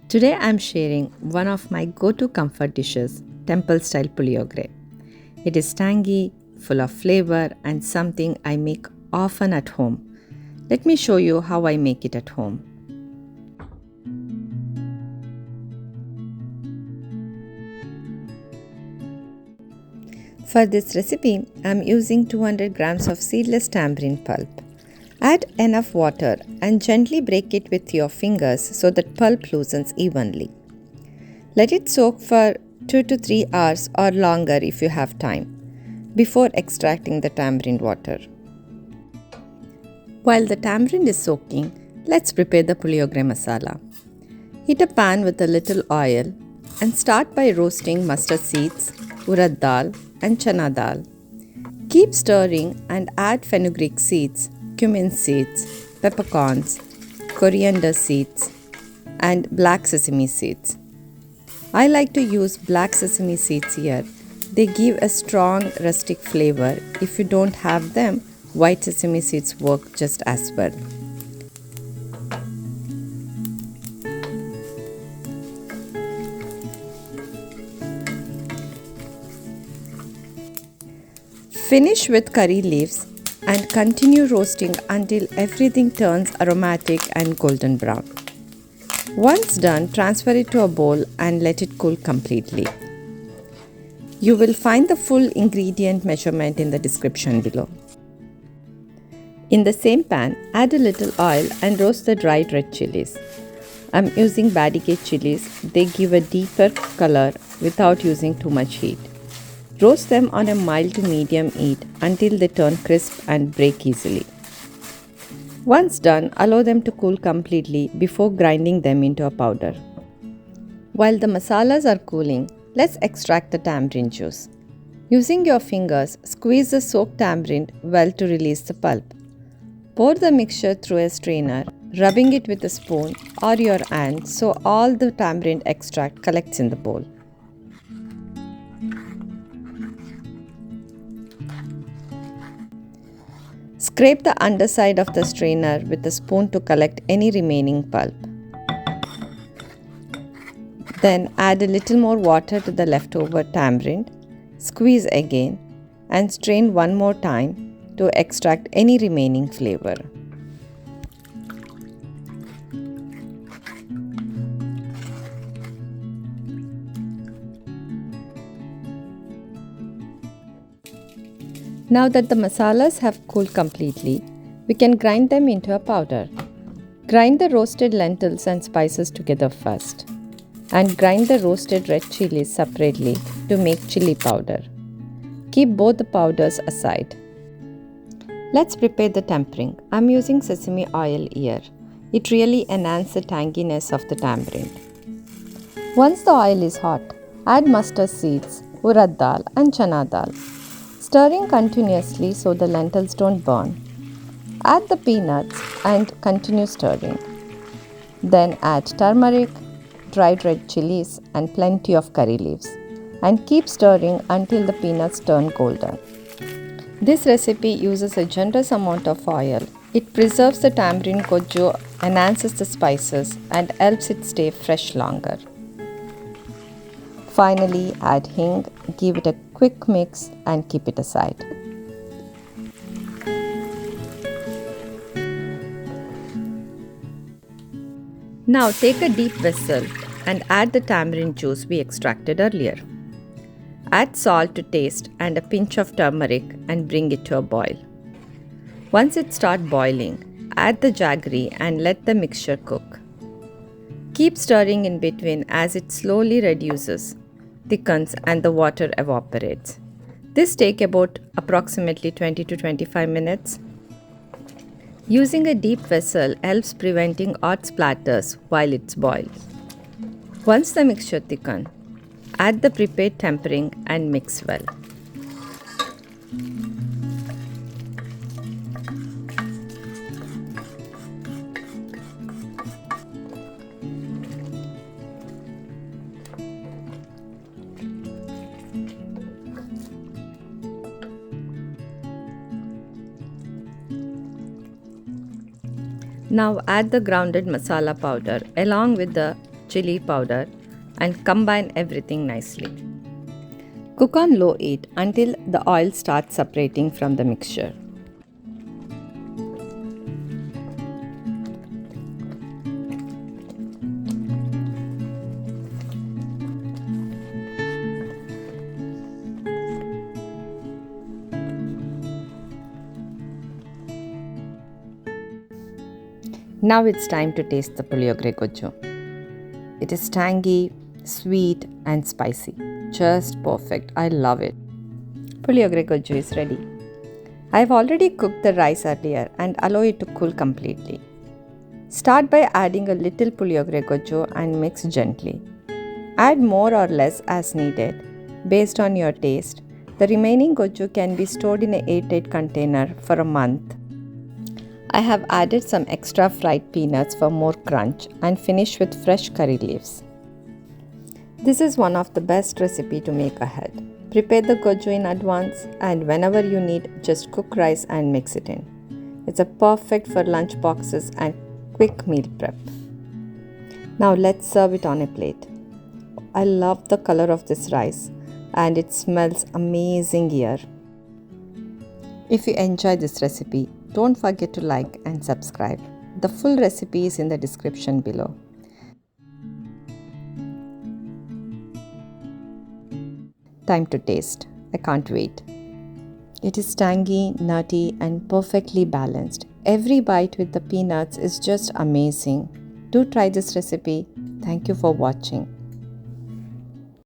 Today I'm sharing one of my go-to comfort dishes, temple style puliogare. It is tangy, full of flavor and something I make often at home. Let me show you how I make it at home. For this recipe, I'm using 200 grams of seedless tamarind pulp. Add enough water and gently break it with your fingers so that pulp loosens evenly. Let it soak for 2 to 3 hours or longer if you have time, before extracting the tamarind water. While the tamarind is soaking, let's prepare the puliogare masala. Heat a pan with a little oil and start by roasting mustard seeds, urad dal and chana dal. Keep stirring and add fenugreek seeds, Cumin seeds, peppercorns, coriander seeds, and black sesame seeds. I like to use black sesame seeds here. They give a strong rustic flavor. If you don't have them, white sesame seeds work just as well. Finish with curry leaves and continue roasting until everything turns aromatic and golden brown. Once done, transfer it to a bowl and let it cool completely. You will find the full ingredient measurement in the description below. In the same pan, add a little oil and roast the dried red chilies. I'm using Byadgi chilies. They give a deeper color without using too much heat. Roast them on a mild to medium heat until they turn crisp and break easily. Once done, allow them to cool completely before grinding them into a powder. While the masalas are cooling, let's extract the tamarind juice. Using your fingers, squeeze the soaked tamarind well to release the pulp. Pour the mixture through a strainer, rubbing it with a spoon or your hand so all the tamarind extract collects in the bowl. Scrape the underside of the strainer with a spoon to collect any remaining pulp. Then add a little more water to the leftover tamarind, squeeze again, and strain one more time to extract any remaining flavor. Now that the masalas have cooled completely, we can grind them into a powder. Grind the roasted lentils and spices together first, and grind the roasted red chilies separately to make chilli powder. Keep both the powders aside. Let's prepare the tempering. I'm using sesame oil here. It really enhances the tanginess of the tamarind. Once the oil is hot, add mustard seeds, urad dal and chana dal. Stirring continuously so the lentils don't burn. Add the peanuts and continue stirring. Then add turmeric, dried red chilies and plenty of curry leaves. And keep stirring until the peanuts turn golden. This recipe uses a generous amount of oil. It preserves the tamarind Gojju, enhances the spices and helps it stay fresh longer. Finally, add hing, give it a quick mix and keep it aside. Now take a deep vessel and add the tamarind juice we extracted earlier. Add salt to taste and a pinch of turmeric and bring it to a boil. Once it starts boiling, add the jaggery and let the mixture cook. Keep stirring in between as it slowly reduces, thickens and the water evaporates. This takes about approximately 20 to 25 minutes. Using a deep vessel helps preventing hot splatters while it's boiled. Once the mixture thickens, add the prepared tempering and mix well. Now add the grounded masala powder along with the chili powder and combine everything nicely. Cook on low heat until the oil starts separating from the mixture. Now it's time to taste the Puliogare Gojju. It is tangy, sweet and spicy. Just perfect. I love it. Puliogare Gojju is ready. I have already cooked the rice earlier and allow it to cool completely. Start by adding a little Puliogare Gojju and mix gently. Add more or less as needed based on your taste. The remaining Gojju can be stored in an airtight container for a month. I have added some extra fried peanuts for more crunch and finish with fresh curry leaves. This is one of the best recipes to make ahead. Prepare the Gojju in advance and whenever you need, just cook rice and mix it in. It's a perfect for lunch boxes and quick meal prep. Now let's serve it on a plate. I love the color of this rice and it smells amazing here. If you enjoy this recipe, don't forget to like and subscribe. The full recipe is in the description below. Time to taste. I can't wait. It is tangy, nutty and perfectly balanced. Every bite with the peanuts is just amazing. Do try this recipe. Thank you for watching.